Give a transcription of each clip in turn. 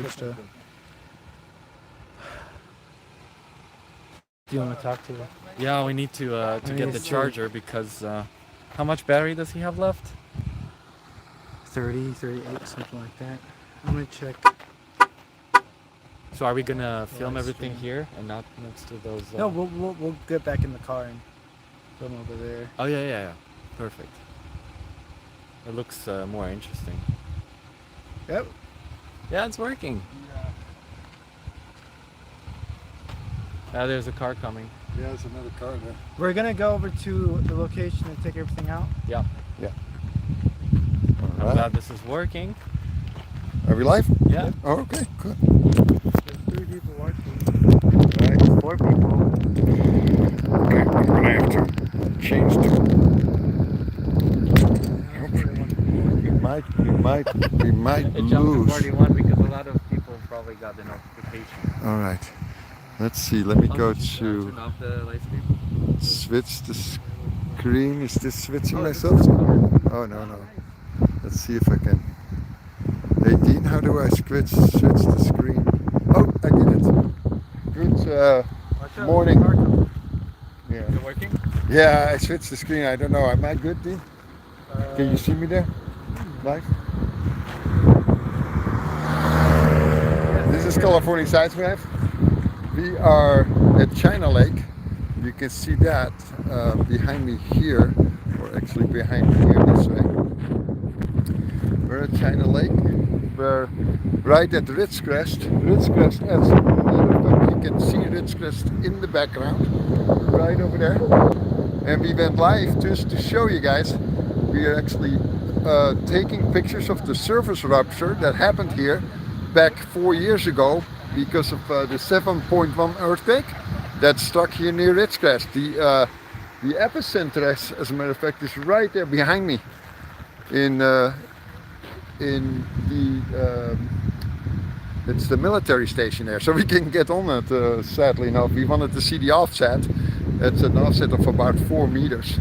charge to. Do you want to talk to them? Yeah, we need to get the charger because how much battery does he have left? 30, 38, something like that. I'm gonna check. So are we gonna film everything here and not next to those? No, we'll get back in the car and film over there. Oh yeah. Perfect. It looks more interesting. Yep. Yeah, it's working. There's a car coming. Yeah, there's another car there. We're gonna go over to the location and take everything out. Yeah. All I'm right. glad this is working. Are we live? Yeah. Oh, okay, good. There's 3 people watching. Right. 4 people. Okay, I'm gonna have to change the. We might It jumped lose. to 41 because a lot of people probably got the notification. All right. Let's see. Let me go to turn off the light screen. switch the screen. Is this switching myself? Oh no. Let's see if I can. Hey Dean, how do I switch the screen? Oh, I did it. Good morning. Yeah. Is it working? Yeah, I switched the screen. I don't know. Am I good, Dean? Can you see me there? Live? This is California Sideswipe. We are at China Lake. You can see that behind me here, or actually behind me here this way. We're at China Lake. We're right at Ridgecrest. Ridgecrest, as a matter of fact, you can see Ridgecrest in the background, right over there. And we went live just to show you guys. We are actually taking pictures of the surface rupture that happened here back 4 years ago because of the 7.1 earthquake that struck here near Ridgecrest. The epicenter, as a matter of fact, is right there behind me in the it's the military station there, so we can get on it. Sadly enough, we wanted to see the offset. It's an offset of about 4 meters.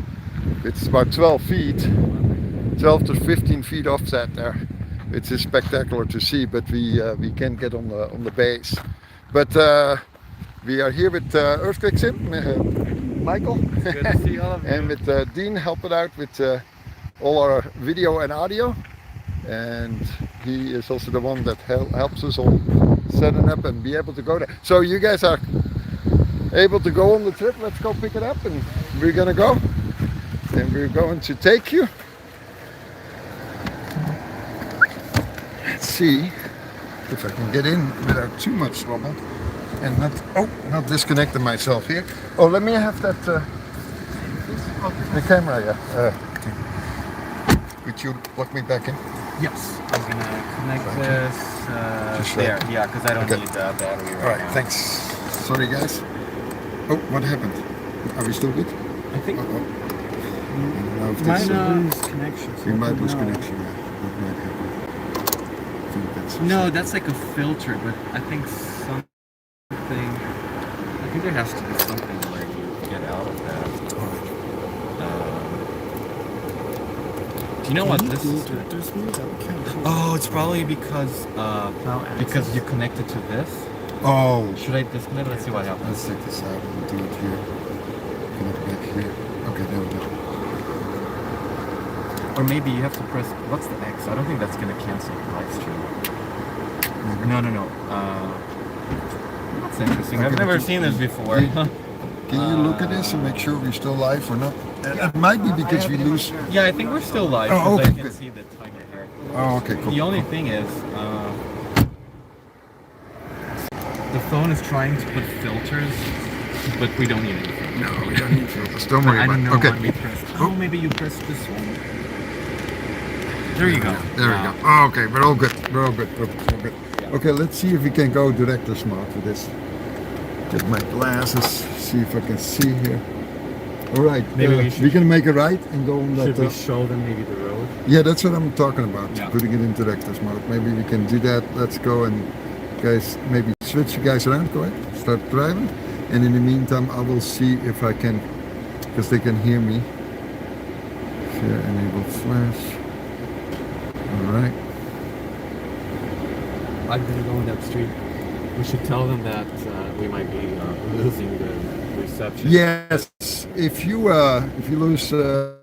It's about 12 feet, 12 to 15 feet offset there. It's spectacular to see, but we can't get on the base. But we are here with Earthquake Sim, Michael, Good to see all of you. and with Dean helping out with all our video and audio. And he is also the one that helps us all setting up and be able to go there. So you guys are able to go on the trip. Let's go pick it up, and we're gonna go. And we're going to take you. Let's see if I can get in without too much trouble and not disconnecting myself here. Oh, let me have that. The camera, yeah. Could you plug me back in? Yes. I'm gonna connect this there. Yeah, because I don't need the battery right now. Alright, thanks. Sorry guys. Oh, what happened? Are we still good? I think. I don't know if Might this, lose connection. we might lose connection. Yeah. That might happen. I think that's No, that's like a filter, but I think there has to be something where you get out of that. Do you know what this is? Oh, it's probably because you connected to this. Oh. Should I disconnect? Let's see what happens. Let's take this out and do it here. Connect back here. Okay, there we go. Or maybe you have to press. What's the X? I don't think that's gonna cancel the live stream. No. That's interesting. I've never seen this before. Can you look at this and make sure we're still live or not? It might be because we lose. Yeah, I think we're still live. Oh, okay, I can good. see the timer here. Oh, okay, cool. The only thing is, the phone is trying to put filters, but we don't need anything. No, we don't need filters. Don't worry I about don't it. know Okay. when we pressed. Oh, maybe you pressed this one. There you go. There we go. Oh, okay, we're all good. We're all good. Yeah. Okay, let's see if we can go director's mode with this. Get my glasses, see if I can see here. All right, Maybe we're gonna make a right and go on that. Should we show them maybe the road? Yeah, that's what I'm talking about. Yeah. Putting it in director's mode. Maybe we can do that. Let's go and guys, maybe switch you guys around. Go ahead, start driving, and in the meantime, I will see if I can, because they can hear me. Share enable flash. All right. I'm gonna go on that street. We should tell them that we might be losing the reception. Yes, if you lose the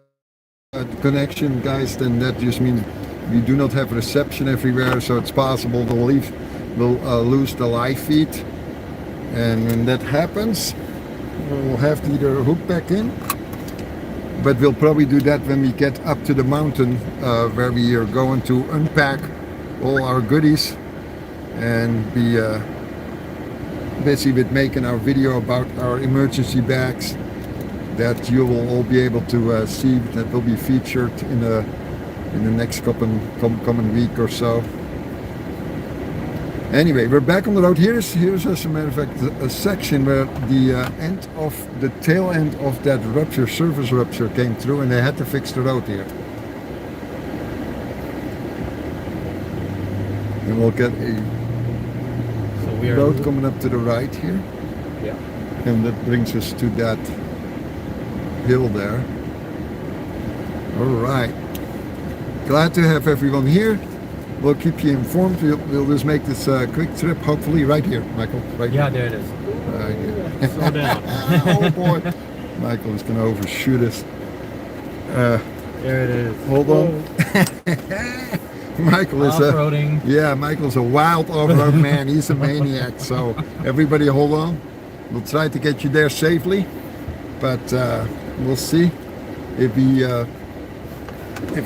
connection, guys, then that just means we do not have reception everywhere. So it's possible we'll lose the live feed, and when that happens, we'll have to either hook back in. But we'll probably do that when we get up to the mountain where we are going to unpack all our goodies and be busy with making our video about our emergency bags that you will all be able to see, that will be featured in the next coming week or so. Anyway, we're back on the road. Here's as a matter of fact a section where the tail end of that rupture, surface rupture, came through, and they had to fix the road here. And we'll get a road coming up to the right here. Yeah. And that brings us to that hill there. All right. Glad to have everyone here. We'll keep you informed. We'll just make this quick trip, hopefully right here, Michael. Right Yeah, here. there it is. Right here. Slow down. Oh boy. Michael is going to overshoot us. There it is. Hold on. Michael is Michael's a wild off-road man. He's a maniac. So everybody hold on. We'll try to get you there safely, but we'll see if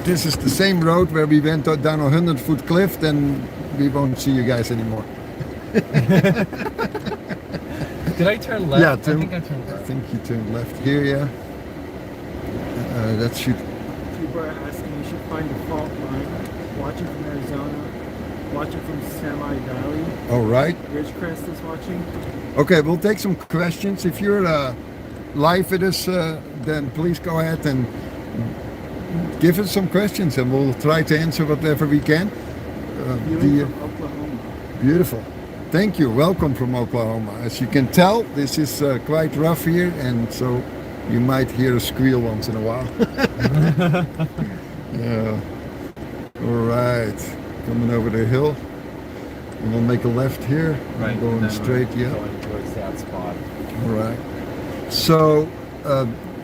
this is the same road where we went down a 100-foot cliff, then we won't see you guys anymore. Did I turn left? Yeah, I think I turned left. I think you turned left here, yeah. That should... People are asking, you should find the fault line. Watching from Arizona, watching from Semi Valley. All right. Ridgecrest is watching. Okay, we'll take some questions. If you're live with us, then please go ahead and give us some questions, and we'll try to answer whatever we can. From Oklahoma. Beautiful. Thank you. Welcome from Oklahoma. As you can tell, this is quite rough here, and so you might hear a squeal once in a while. Yeah. All right. Coming over the hill, and we'll make a left here. Right. Going straight. Yeah. Going towards that spot. All right. So,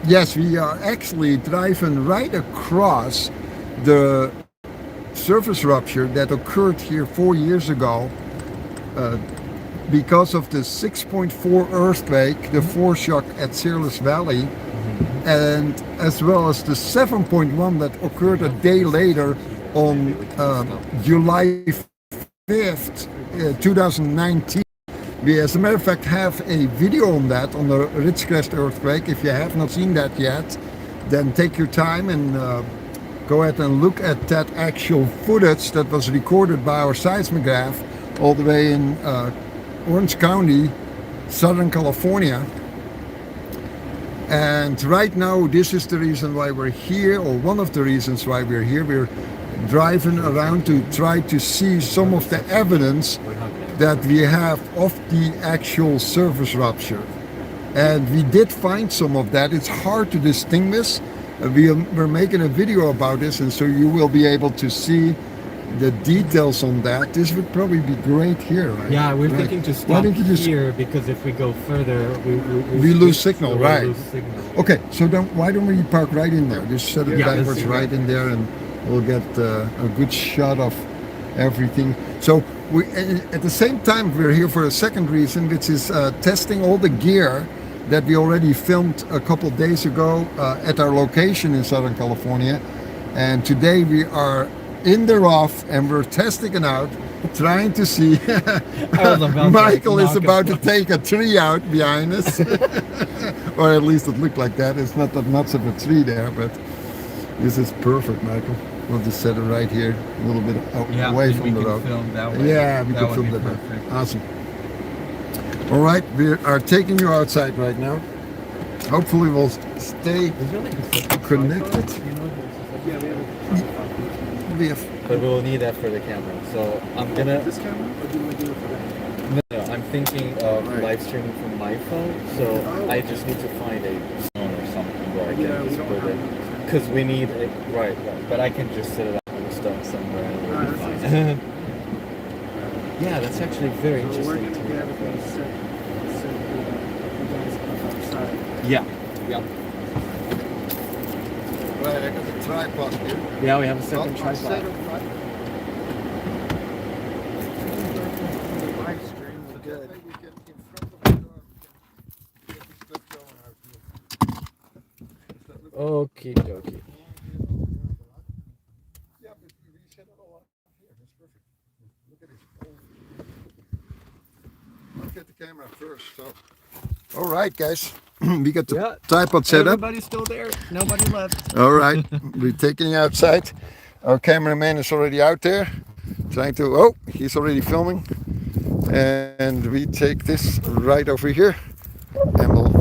yes, we are actually driving right across the surface rupture that occurred here 4 years ago because of the 6.4 earthquake, the foreshock at Searles Valley, and as well as the 7.1 that occurred a day later on July 5th, 2019. We, as a matter of fact, have a video on that, on the Ridgecrest earthquake. If you have not seen that yet, then take your time and go ahead and look at that actual footage that was recorded by our seismograph all the way in Orange County, Southern California. And right now, this is the reason why we're here, or one of the reasons why we're here. We're driving around to try to see some of the evidence that we have of the actual surface rupture. And we did find some of that. It's hard to distinguish. We're making a video about this, and so you will be able to see the details on that. This would probably be great here, right? Yeah, we're right. thinking to stop here because if we go further, we lose signal, right? Lose signal. Okay, so then why don't we park right in there? Just set it backwards right in there, and we'll get a good shot of everything. So we, at the same time, we're here for a second reason, which is testing all the gear that we already filmed a couple days ago at our location in Southern California. And today we are in the rough and we're testing it out, trying to see. Michael is about to take a tree out behind us. Or at least it looked like that. It's not that much of a tree there, but this is perfect, Michael. We'll just set it right here, a little bit away from the road. Film that way. Yeah, we can film that. Perfect. Awesome. All right, we are taking you outside right now. Hopefully we'll stay connected. But we'll need that for the camera. So I'm gonna. This camera, or do you want to do it for that? No, I'm thinking of live streaming from my phone. So I just need to find a zone or something where I can just put it. Because we need it, right. But I can just set it up on the stone somewhere and it'll be fine. Yeah, that's actually very So interesting. working together for the set you guys up outside. Yeah. Yeah. Right, I got the tripod here. Yeah, we have a second I'll tripod. set it right. The live stream was good. Maybe we can, in front of the car, we can get this stuff going out here. Does that look Okay, dokie. Yeah, but we set it all up here. That's perfect. Look at this. I'll get the camera first. So, all right, guys, we got the Yeah. tripod set up. Everybody's still there. Nobody left. All right, we're taking you outside. Our cameraman is already out there, trying to. Oh, he's already filming, and we take this right over here, and we'll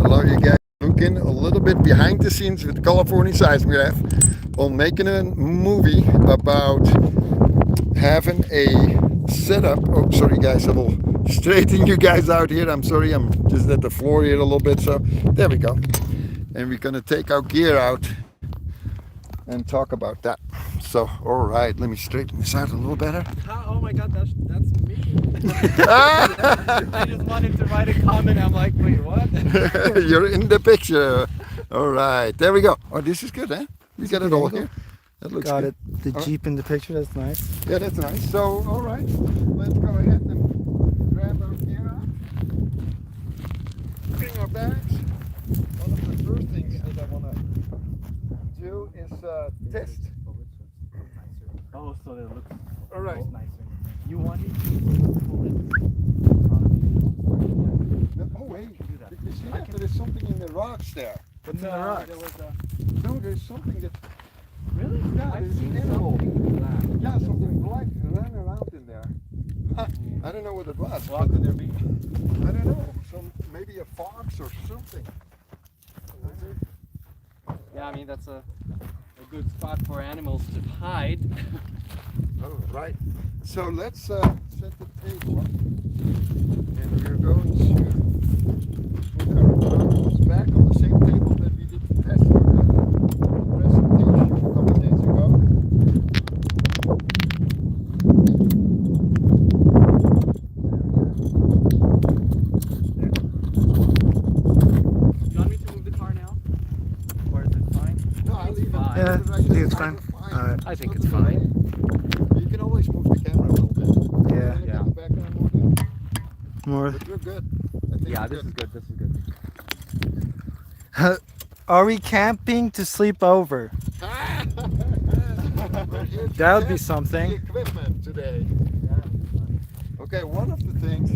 allow you guys to look in a little bit behind the scenes with California Seismograph on making a movie about having a setup. Oh, sorry guys, I will straighten you guys out here. I'm sorry, I'm just at the floor here a little bit. So there we go. And we're gonna take our gear out and talk about that. So, all right, let me straighten this out a little better. Oh my god, that's me. I just wanted to write a comment. I'm like, wait, what? You're in the picture. All right, there we go. Oh, this is good, eh? We got it all here. That looks Got good. it. The Jeep in the picture. That's nice. Yeah, that's nice. So, all right, let's go ahead and grab our gear out. Bring our bags. One of the first things that I want to do is test. Oh, so it looks All right. nicer. You want it? Oh wait, you see that? There is something in the rocks there. What's in the rocks? No, there's something that. Really? Yeah, I've there's seen an animal. something black. Yeah, something black ran around in there. I don't know what it was. What could there be? I don't know. Maybe a fox or something. Yeah, I mean that's a good spot for animals to hide. Oh, right. So let's set the table up. And we're going to put our arms back on the same table that we did the test for the presentation a couple of days ago. You want me to move the car now? Or is it fine? No, I'll leave it. fine. Yeah, Right I think there. it's fine. Alright. I think it's fine. You can always move the camera a little bit. Yeah. Wanna Yeah. get back on more there? More. But we're good. I think Yeah, we're this is good. This is good. Are we camping to sleep over? We're here to That would be test something. the equipment today. Okay, one of the things.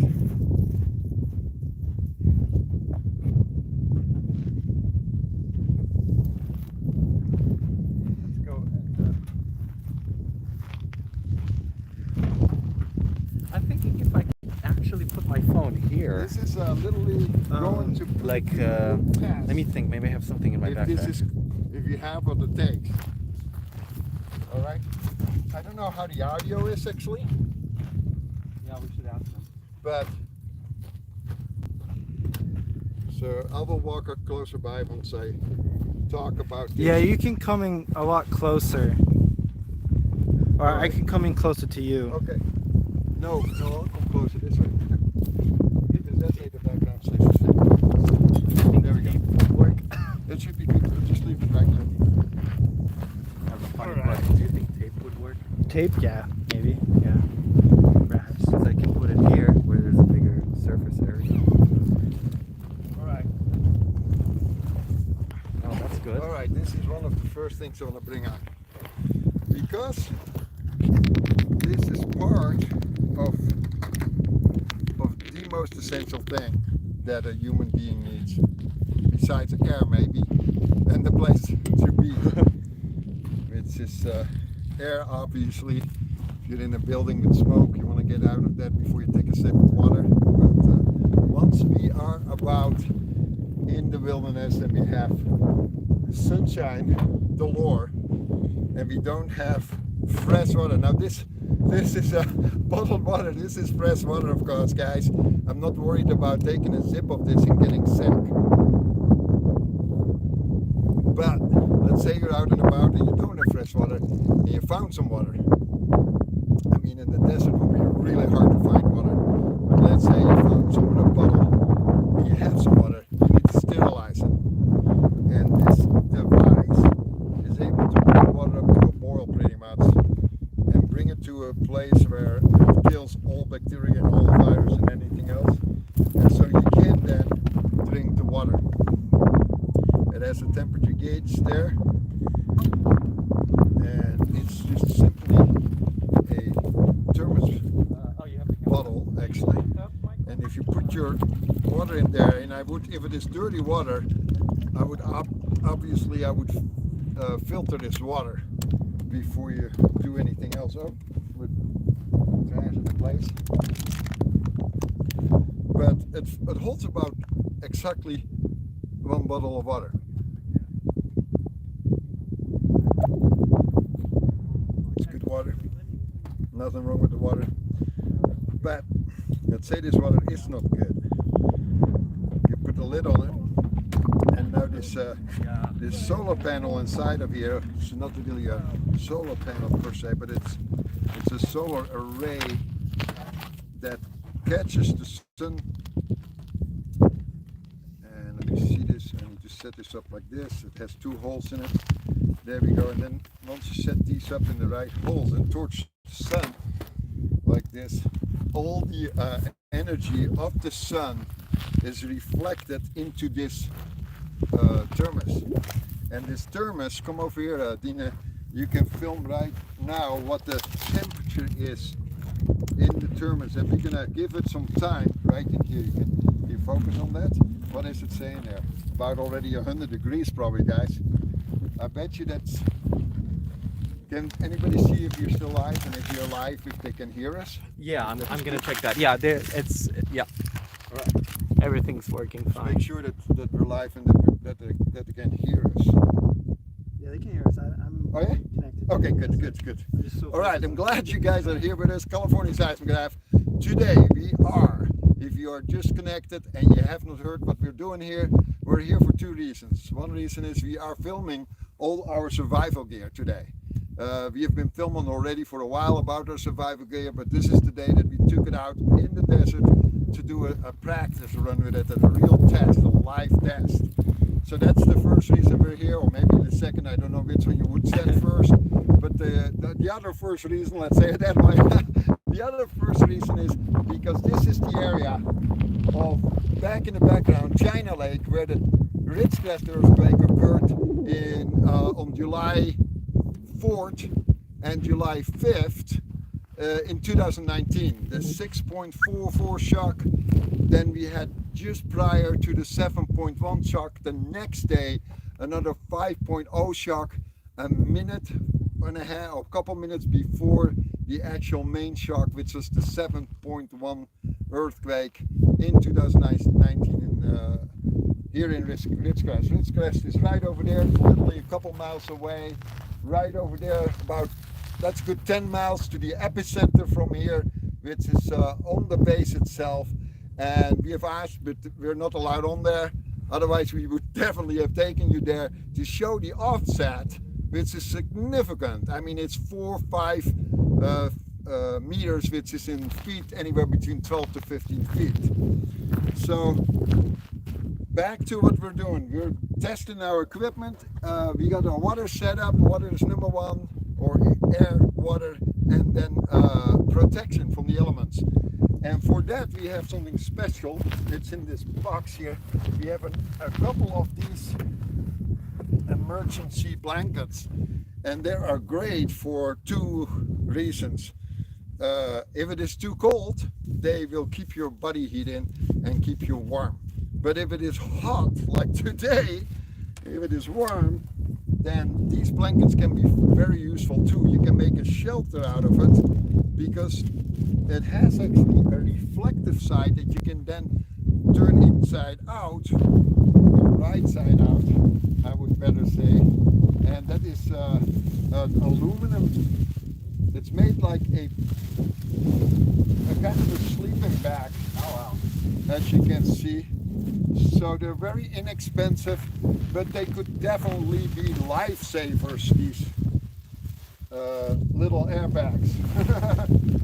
Let's go and, I'm thinking if I can actually put my phone here. this is literally going to put Like, you on the path. let me think. Maybe I have something in my if backpack. this is if you have what it takes. All right. I don't know how the audio is actually, Yeah, we should ask them. but so I will walk up closer by once I talk about this. Yeah, you can come in a lot closer. Or I can come in closer to you. Okay. No, I'll come closer this way. Because that's like the background station. There we go. Work. That should be good. We'll just leave it back there. That's a funny Alright. question. Do you think tape would work? Tape? Yeah, maybe. Yeah. Perhaps. Because I can put it here where there's a bigger surface area. Alright. Oh, that's good. Alright, this is one of the first things I want to bring on. Because this is part of the most essential thing that a human being needs. Besides air maybe, and the place to be. Which is air obviously. If you're in a building with smoke, you want to get out of that before you take a sip of water. But once we are about in the wilderness and we have sunshine galore and we don't have fresh water. Now this is bottled water. This is fresh water, of course, guys. I'm not worried about taking a sip of this and getting sick. But let's say you're out and about and you don't have fresh water and you found some water. I mean, in the desert would be really hard to find water. But let's say you found some in a bottle, and you have some water, you need to sterilize it. And this device is able to bring water up to a boil pretty much, and bring it to a place where it kills all bacteria and all virus and anything else. And so you can then drink the water. It has a temperature gauge there, and it's just simply a thermos bottle actually. And if you put your water in there, and I would, if it is dirty water, I would obviously filter this water before you do anything else. Oh, with trash in place. But it holds about exactly 1 bottle of water. It's good water. Nothing wrong with the water. But let's say this water is not good. You put the lid on it, and now this solar panel inside of here, it's not really a solar panel per se, but it's a solar array that catches the sun. And let me see this. I need to set this up like this. It has 2 holes in it. There we go. And then once you set these up in the right holes and torch the sun like this, all the energy of the sun is reflected into this thermos. And this thermos, come over here, Dina, you can film right now what the temperature is in the thermos, and we're gonna give it some time right in here. Can you focus on that? What is it saying there? About already 100 degrees probably, guys. I bet you that's... Can anybody see if you're still live, and if you're live, if they can hear us? Yeah, I'm gonna check that. Yeah, yeah. All right. Everything's working fine. Make sure that we're live and that they can hear us. Yeah, they can hear us. I'm Oh yeah? connected. Okay, good. I'm just so All right, focused I'm on- glad you guys are here with us. California Seismograph. Today we are, if you are just connected and you have not heard what we're doing here, we're here for 2 reasons. One reason is we are filming all our survival gear today. We have been filming already for a while about our survival gear, but this is the day that we took it out in the desert to do a practice run with it, a real test, a live test. So that's the first reason we're here, or maybe the second, I don't know which one you would say first. But the other first reason, let's say it that way, the other first reason is because this is the area of, back in the background, China Lake, where the Ridgecrest earthquake occurred on July 4th and July 5th in 2019. The 6.44 shock, then we had just prior to the 7.1 shock, the next day another 5.0 shock, a minute and a half, a couple minutes before the actual main shock, which was the 7.1 earthquake in 2019 here in Ridgecrest. Ridgecrest is right over there, literally a couple miles away, right over there, about, that's good 10 miles to the epicenter from here, which is on the base itself. And we have asked, but we're not allowed on there, otherwise we would definitely have taken you there to show the offset, which is significant. I mean, it's 4 or 5 meters, which is in feet, anywhere between 12 to 15 feet. So back to what we're doing. We're testing our equipment. We got our water set up. Water is number 1, or air, water, and then protection from the elements. And for that we have something special. It's in this box here. We have a couple of these emergency blankets, and they are great for 2 reasons. If it is too cold, they will keep your body heat in and keep you warm. But if it is hot, like today, if it is warm, then these blankets can be very useful too. You can make a shelter out of it because it has actually a reflective side that you can then turn inside out, or right side out, I would better say. And that is an aluminum. It's made like a kind of a sleeping bag. Oh wow! As you can see. So they're very inexpensive, but they could definitely be lifesavers, these little airbags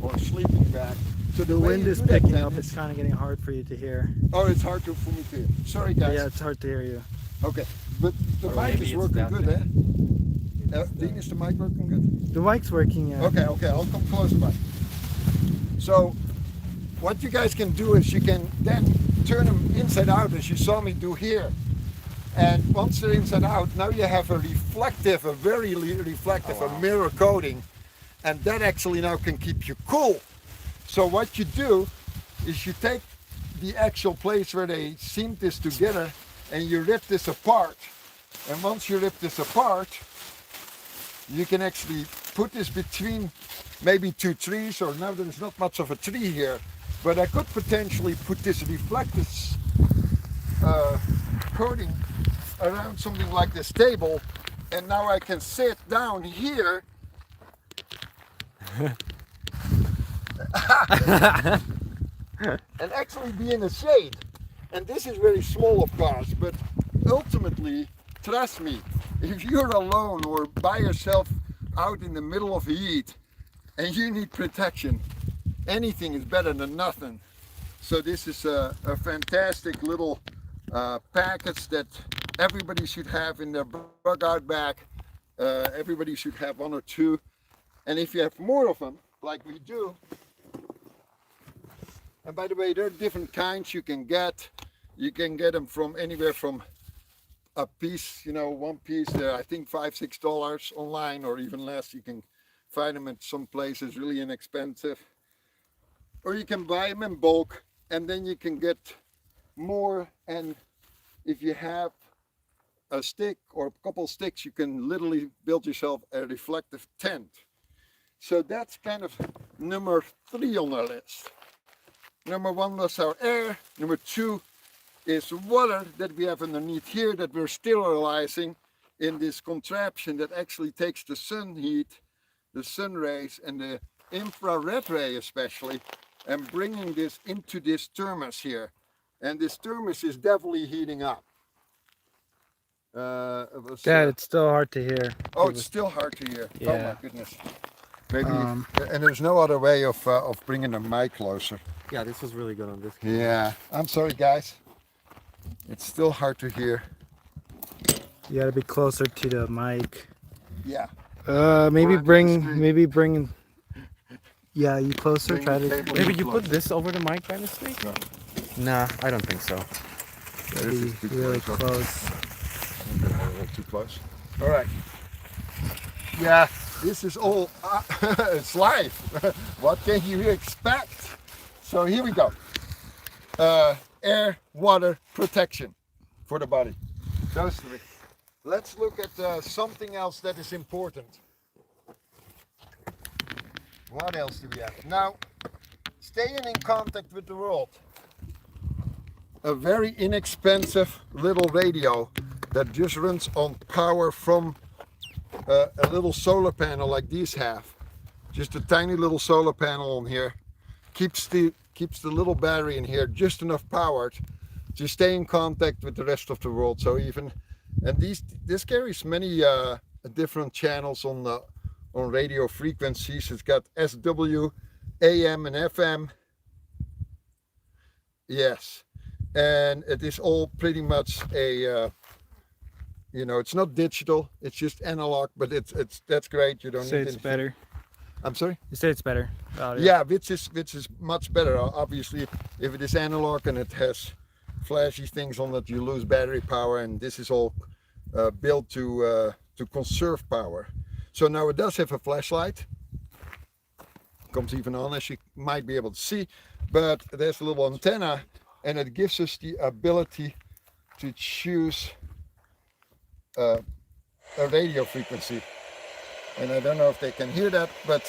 or sleeping bags. So The way wind you is do that picking then up. is- It's kind of getting hard for you to hear. Oh, it's hard for me to hear. Sorry, guys. Yeah, it's hard to hear you. Okay, but the Or mic maybe is it's working that good, thing. Dean, is the mic working good? The mic's working. Yeah. Okay, I'll come close by. So, what you guys can do is you can then turn them inside out as you saw me do here. And once they're inside out, now you have a reflective, a very reflective, a mirror coating. And that actually now can keep you cool. So what you do is you take the actual place where they seam this together and you rip this apart. And once you rip this apart, you can actually put this between maybe two trees, or now there's not much of a tree here, but I could potentially put this reflective coating around something like this table, and now I can sit down here and actually be in the shade. And this is very small, of course, but ultimately, trust me, if you're alone or by yourself out in the middle of heat and you need protection, anything is better than nothing. So this is a fantastic little package that everybody should have in their bug out bag. Everybody should have one or two. And if you have more of them, like we do, and by the way, there are different kinds you can get. You can get them from anywhere from a piece, you know, one piece, they're I think $5-6 online, or even less. You can find them at some places really inexpensive. Or you can buy them in bulk, and then you can get more. And if you have a stick or a couple sticks, you can literally build yourself a reflective tent. So that's kind of number 3 on our list. Number 1 was our air. Number 2 is water that we have underneath here that we're sterilizing in this contraption that actually takes the sun heat, the sun rays, and the infrared ray especially, and bringing this into this thermos here. And this thermos is definitely heating up. Dad, it's still hard to hear. Oh, it's still hard to hear. Yeah. Oh my goodness. Maybe, and there's no other way of bringing the mic closer. Yeah, this was really good on this. Yeah, I'm sorry guys. It's still hard to hear. You gotta be closer to the mic. Yeah. Maybe Or bring. Yeah, you closer. Bring Try the to. table Maybe in you closer. put this over the mic by mistake? No. Nah, I don't think so. This Be is too really close. close. A little too close. All right. Yeah, this is all, it's live. What can you expect? So here we go. Air, water, protection for the body. Those 3. Let's look at something else that is important. What else do we have? Now, staying in contact with the world. A very inexpensive little radio that just runs on power from a little solar panel like these have. Just a tiny little solar panel on here. Keeps the little battery in here just enough powered to stay in contact with the rest of the world. So even, and this carries many different channels on radio frequencies. It's got SW, AM, and FM. Yes, and it is all pretty much a you know, it's not digital, it's just analog, but that's great. You don't Say need it's anything. better. I'm sorry? You say it's better. Audio. Yeah, which is much better. Obviously, if it is analog and it has flashy things on it, you lose battery power, and this is all built to conserve power. So now it does have a flashlight. Comes even on, as you might be able to see, but there's a little antenna, and it gives us the ability to choose a radio frequency. And I don't know if they can hear that, but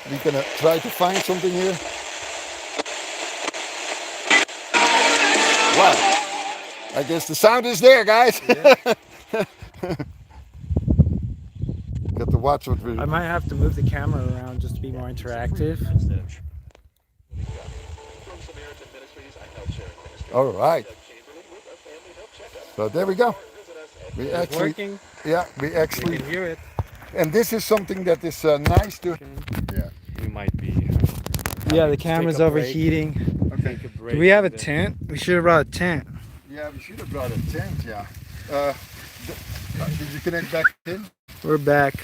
we're gonna try to find something here. Well, I guess the sound is there, guys. Yeah. Got to watch what we. I might have to move the camera around just to be more interactive. All right. So there we go. We It's actually, working. yeah, we You actually, can hear it. and this is something that is nice to. Yeah. We might be. Yeah, the Take camera's a break. overheating. Okay. Take a break Do we have a and then- tent? We should have brought a tent. Yeah, we should have brought a tent, yeah. Did you connect back in? We're back.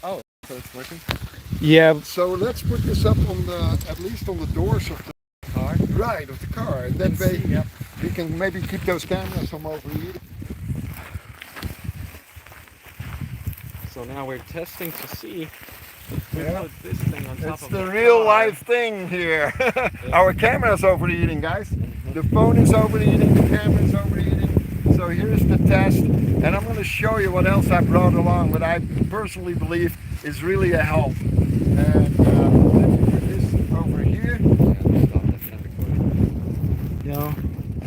Oh, so it's working? Yeah, So let's put this up on the, at least on the doors of the Car? right of the car. And that way Yep. we can maybe keep those cameras from overheating. So now we're testing to see if we Yeah. put this thing on top It's of the the real car. life thing here. Our camera's overheating, guys. The phone is overheating, the camera's overheating. So here's the test, and I'm going to show you what else I brought along, what I personally believe is really a help. And let's put this over here. Yeah, stop that from recording. you know,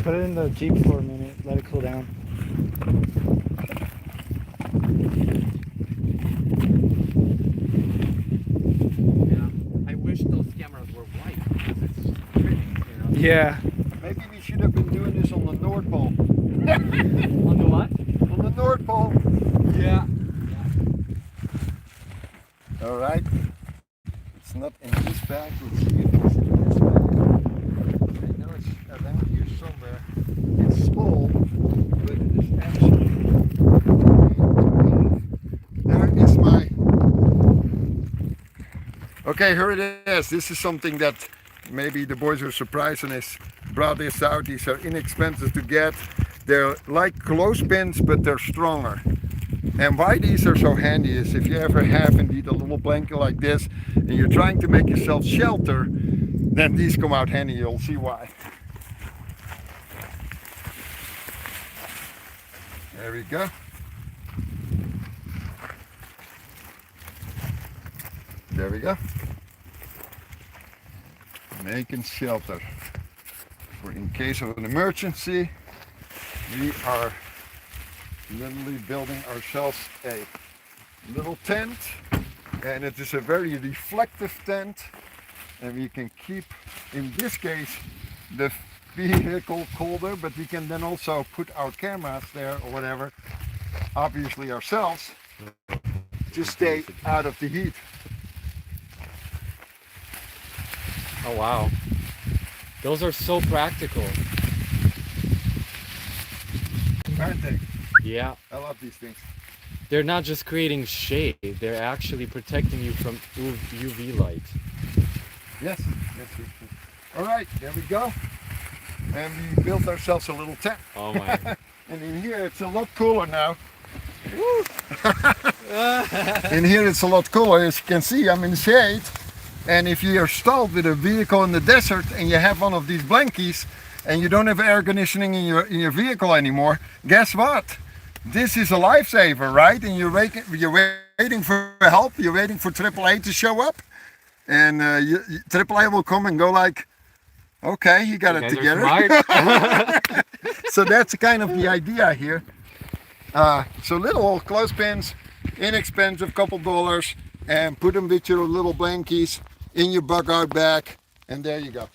put it in the Jeep for a minute. Let it cool down. Yeah. I wish those cameras were white because it's pretty, you know. Yeah. Maybe we should have been doing this on the North Pole. On the what? On the North Pole. Yeah. All right. It's not in this bag. Let's see if it's in this bag. I know it's around here somewhere. It's small, but it is actually. There is my. Okay, here it is. This is something that maybe the boys are surprised and has brought this out. These are inexpensive to get. They're like clothespins, but they're stronger. And why these are so handy is if you ever have indeed a little blanket like this and you're trying to make yourself shelter, then these come out handy. You'll see why. There we go. There we go. Making shelter. For in case of an emergency, we are literally building ourselves a little tent, and it is a very reflective tent, and we can keep, in this case, the vehicle colder, but we can then also put our cameras there or whatever, obviously ourselves, to stay out of the heat. Oh wow. Those are so practical. Aren't they? Yeah. I love these things. They're not just creating shade, they're actually protecting you from UV light. Yes, yes, yes, yes. All right, there we go. And we built ourselves a little tent. Oh my. And in here it's a lot cooler now. In here it's a lot cooler. As you can see, I'm in the shade. And if you're stalled with a vehicle in the desert and you have one of these blankies and you don't have air conditioning in your vehicle anymore, guess what? This is a lifesaver, right? And you're waiting for help. You're waiting for AAA to show up, and AAA will come and go like, okay, you got it together. So that's kind of the idea here. So little clothespins, inexpensive, couple dollars, and put them with your little blankies in your bug out bag, and there you go.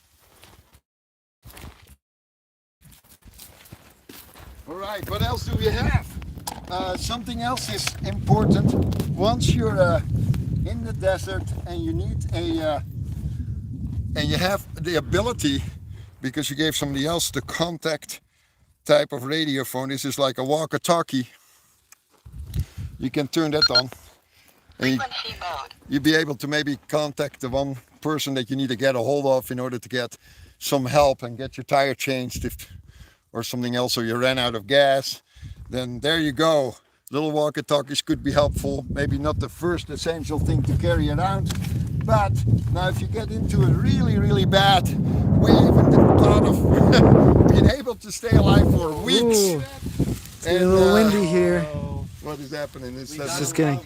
All right, what else do we have? Something else is important. Once you're in the desert and you need a and you have the ability, because you gave somebody else the contact type of radio phone, this is like a walkie-talkie. You can turn that on. And you'll be able to maybe contact the one person that you need to get a hold of in order to get some help and get your tire changed or something else, or you ran out of gas. Then there you go. Little walkie-talkies could be helpful. Maybe not the first essential thing to carry around, but now if you get into it really, really bad, we even thought of being able to stay alive for weeks. Ooh, it's getting a little windy here. What is happening? It's Just kidding.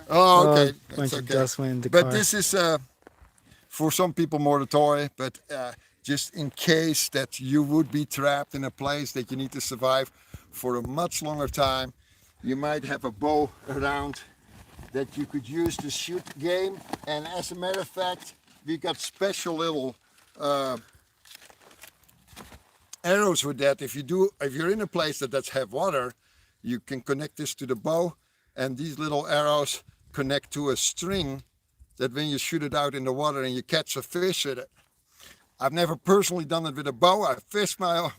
Oh, okay. Bunch That's of okay. dust went in the But car. this is for some people more a toy, but just in case that you would be trapped in a place that you need to survive for a much longer time, you might have a bow around that you could use to shoot game. And as a matter of fact, we got special little arrows with that. If you're in a place that does have water, you can connect this to the bow, and these little arrows connect to a string that when you shoot it out in the water and you catch a fish with it. I've never personally done it with a bow. I've fished my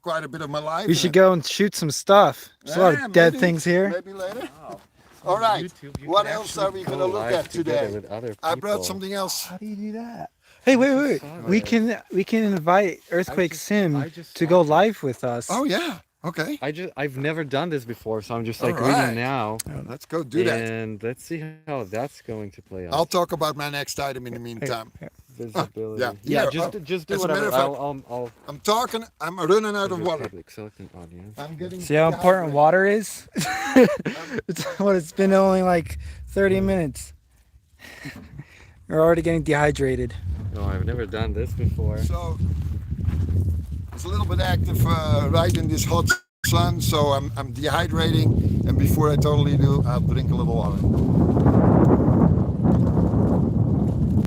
quite a bit of my life. We should go and shoot some stuff. There's a lot of dead things here. Maybe later. Wow. All right. YouTube, What else are we going to look at today? I brought something else. How do you do that? Hey, wait. We can invite Earthquake Sim to go live with us. Oh yeah. Okay. I've never done this before, so I'm just All like right. reading now. Let's go do that. And let's see how that's going to play out. I'll talk about my next item in the meantime. Visibility. Yeah. Just do as a matter whatever. of fact, I'll I'm talking. I'm running out of water. public select an audience. I'm getting. See how important water is? It's been only like 30 minutes. We're already getting dehydrated. No, I've never done this before. So it's a little bit active right in this hot sun. So I'm dehydrating, and before I totally do, I'll drink a little water.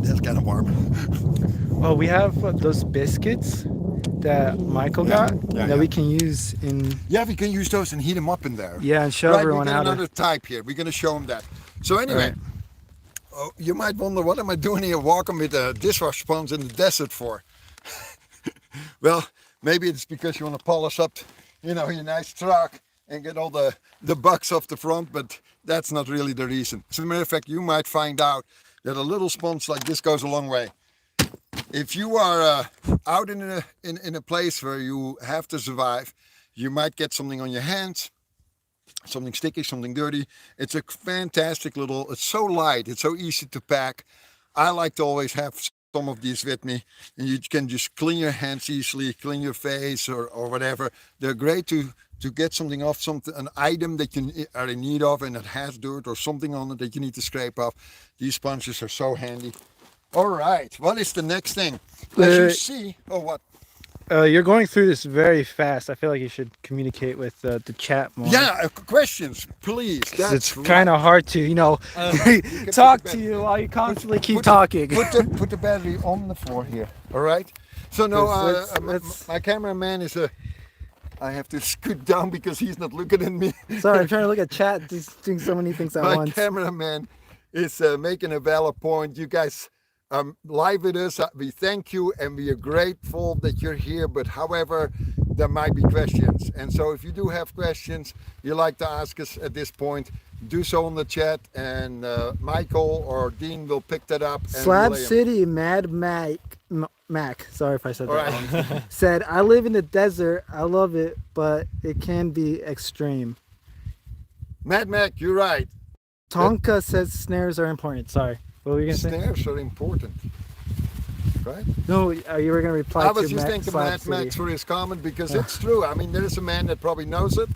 That's kind of warm. Well, we have those biscuits that Michael got that we can use in. Yeah, we can use those and heat them up in there. Yeah, and show Right, everyone we how got another to. type here. We're going to show them that. So anyway, you might wonder, what am I doing here walking with a dishwasher sponge in the desert for? Well, maybe it's because you want to polish up, your nice truck and get all the bugs off the front, but that's not really the reason. As a matter of fact, you might find out that a little sponge like this goes a long way. If you are out in a place where you have to survive, you might get something on your hands, something sticky, something dirty. It's a fantastic it's so light, it's so easy to pack. I like to always have some of these with me, and you can just clean your hands easily, clean your face or whatever. They're great to get something off, an item that you are in need of and it has dirt or something on it that you need to scrape off. These sponges are so handy. All right, what is the next thing? As you see, what? You're going through this very fast. I feel like you should communicate with the chat more. Yeah, questions, please. It's kind of hard to, talk to you while you constantly keep talking. Put the battery on the floor here. All right. So no, my cameraman is I have to scoot down because he's not looking at me. Sorry, I'm trying to look at chat. He's doing so many things at once. My cameraman is making a valid point. You guys live with us. We thank you and we are grateful that you're here. But however, there might be questions. And so if you do have questions you like to ask us at this point, do so in the chat, and Michael or Dean will pick that up. And Slab City Mad Mac, sorry if I said that wrong, said, I live in the desert. I love it, but it can be extreme. Mad Mac, you're right. Tonka says snares are important. Sorry. What were you going to say? Snares are important. Right? No, you were going to reply to I was just thinking Mad Max for his comment because it's true. I mean, there is a man that probably knows it,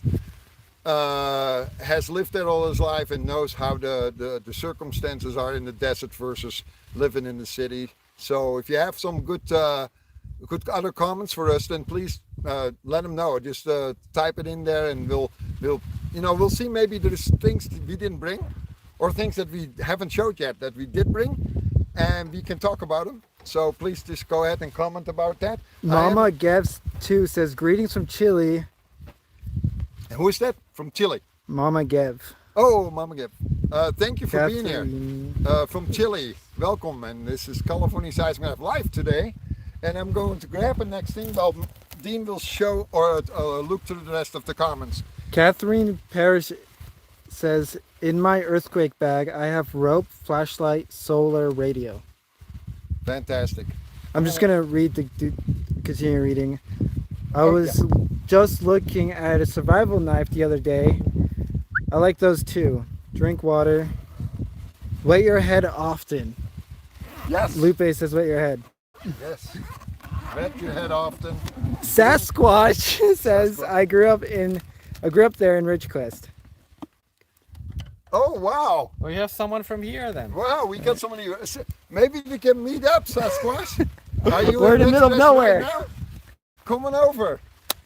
has lived there all his life and knows how the circumstances are in the desert versus living in the city. So if you have some good other comments for us, then please let them know. Just type it in there, and we'll see. Maybe there's things that we didn't bring, or things that we haven't showed yet that we did bring, and we can talk about them. So please just go ahead and comment about that. Mama Gevs 2 says, greetings from Chile. And who is that? From Chile? Mama Gev. Oh, Mama Gev. Thank you for Catherine. being here. From Chile. Welcome. And this is California Seismograph Live today. And I'm going to grab the next thing while Dean will show or look through the rest of the comments. Catherine Parrish says, in my earthquake bag, I have rope, flashlight, solar, radio. Fantastic. I'm just going to continue reading. I was just looking at a survival knife the other day. I like those too. Drink water. Wet your head often. Yes. Lupe says wet your head. Yes. Wet your head often. Sasquatch says I grew up there in Ridgecrest. Oh wow! Well, you have someone from here then. Wow, we got so many. Maybe we can meet up, Sasquatch. We're in the middle of nowhere. Right, come on over.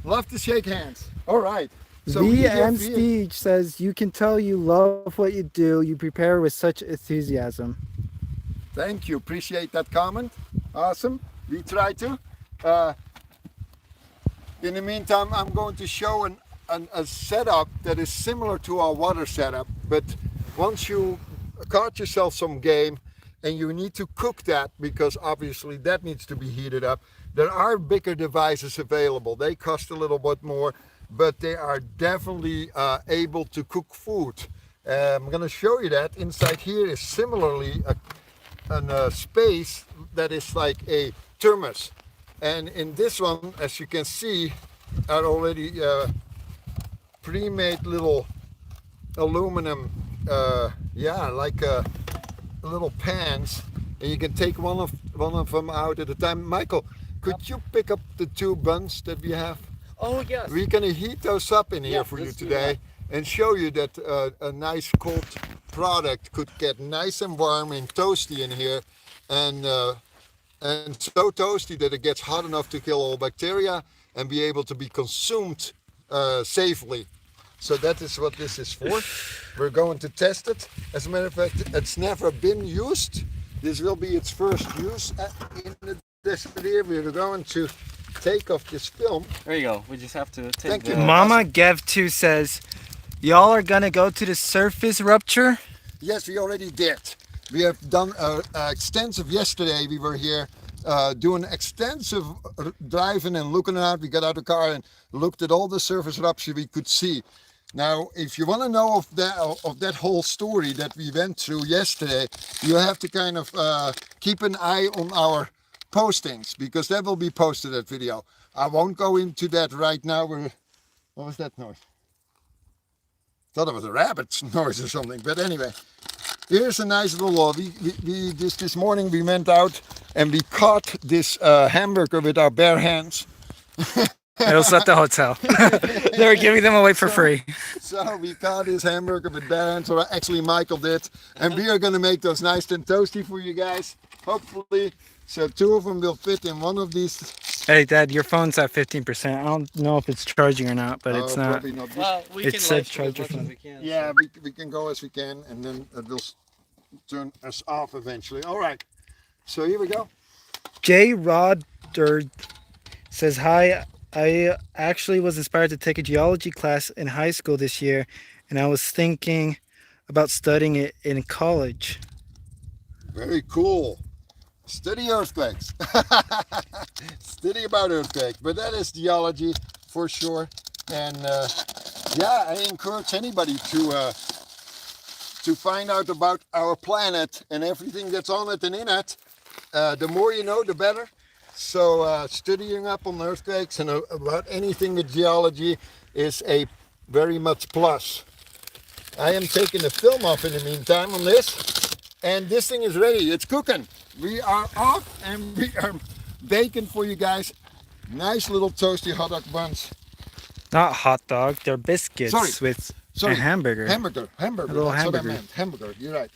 Love to shake hands. All right. So VM Steege says you can tell you love what you do. You prepare with such enthusiasm. Thank you. Appreciate that comment. Awesome. We try to. In the meantime, I'm going to show a setup that is similar to our water setup, but once you caught yourself some game and you need to cook that because obviously that needs to be heated up. There are bigger devices available. They cost a little bit more, but they are definitely able to cook food. I'm going to show you that. Inside here is similarly a space that is like a thermos, and in this one, as you can see, are already pre-made little aluminum like little pans, and you can take one of them out at a time. Michael, could you pick up the 2 buns that we have? Oh yes. We're gonna heat those up in here for you today and show you that a nice cold product could get nice and warm and toasty in here, and so toasty that it gets hot enough to kill all bacteria and be able to be consumed safely. So that is what this is for. We're going to test it. As a matter of fact, it's never been used. This will be its first use in the desert here. We're going to take off this film. There you go. We just have to take Thank you. Mama Gev2 says, y'all are gonna go to the surface rupture? Yes, we already did. We have done extensive, yesterday we were here doing extensive driving and looking around. We got out of the car and looked at all the surface rupture we could see. Now, if you want to know of that whole story that we went through yesterday, you have to kind of keep an eye on our postings, because that will be posted, that video. I won't go into that right now. What was that noise? Thought it was a rabbit's noise or something, but anyway, here's a nice little this morning we went out and we caught this hamburger with our bare hands. It was at the hotel. They were giving them away for free. So we caught this hamburger with bare hands, or actually Michael did, and we are going to make those nice and toasty for you guys, hopefully. So 2 of them will fit in one of these. Hey Dad, your phone's at 15%. I don't know if it's charging or not, but it's not. Probably not. Well, we It can said live stream as charge your much as phone. we can. Yeah, we can go as we can, and then it will turn us off eventually. All right, so here we go. J. Rodder says, hi, I actually was inspired to take a geology class in high school this year, and I was thinking about studying it in college. Very cool. Study earthquakes. Study about earthquakes, but that is geology for sure. And yeah, I encourage anybody to find out about our planet and everything that's on it and in it. The more you know, the better. So studying up on earthquakes and about anything with geology is a very much plus. I am taking the film off in the meantime on this, and this thing is ready. It's cooking. We are off and we are baking for you guys. Nice little toasty hot dog buns. Not hot dog, they're biscuits with a hamburger. Hamburger. A little That's hamburger. what I meant. Hamburger. You're right.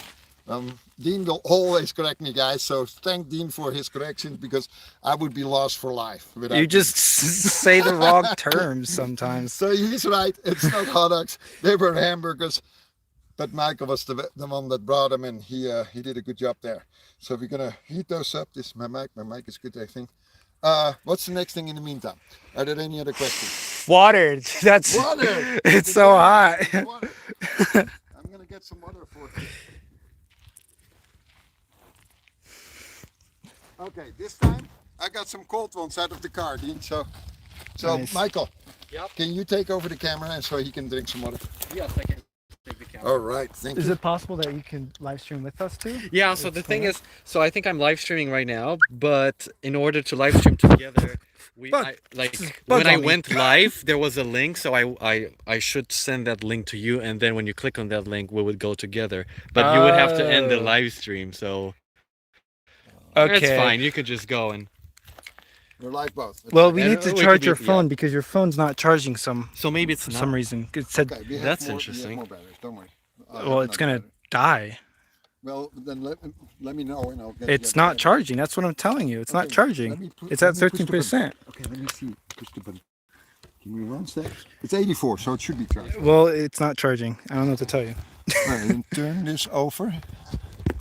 Dean will always correct me, guys. So thank Dean for his corrections, because I would be lost for life without You just say the wrong terms sometimes. So he's right. It's not hot dogs. They were hamburgers. But Michael was the one that brought them, and he did a good job there. So we're gonna heat those up. My mic is good, I think. What's the next thing in the meantime? Are there any other questions? Water. That's Water. It's so hot. Water. I'm gonna get some water for you. Okay, this time I got some cold ones out of the car, Dean. So Nice. Michael, Yep. can you take over the camera and so he can drink some water? Yes, I can take the camera. All right, thank Is you. it possible that you can live stream with us too? Yeah, so the thing is, so I think I'm live streaming right now, but in order to live stream together, Bug when I on me. went live, there was a link, so I should send that link to you, and then when you click on that link, we would go together. But you would have to end the Oh. live stream, so Okay. it's fine. You could just go and. We're live both. Well, we Yeah, need to we charge could your be- phone because your phone's not charging So maybe it's for not. some reason. It said, Okay, we have That's more, interesting. We have more batteries, don't worry. well, it's gonna die. Well, then let me know and I'll get. It's get not that. charging. That's what I'm telling you. It's not Okay, charging. let me It's let at me push the 13%. button. Okay, let me see. Push the button. Can we run that? It's 84, so it should be charged. Well, it's not charging. I don't know what to tell you. All right, then turn this over.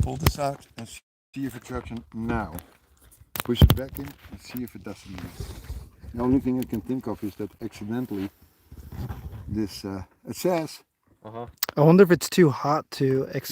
Pull this out and see if it's charging now. Push it back in and see if it doesn't move. The only thing I can think of is that accidentally this it says Uh-huh. I wonder if it's too hot to accept.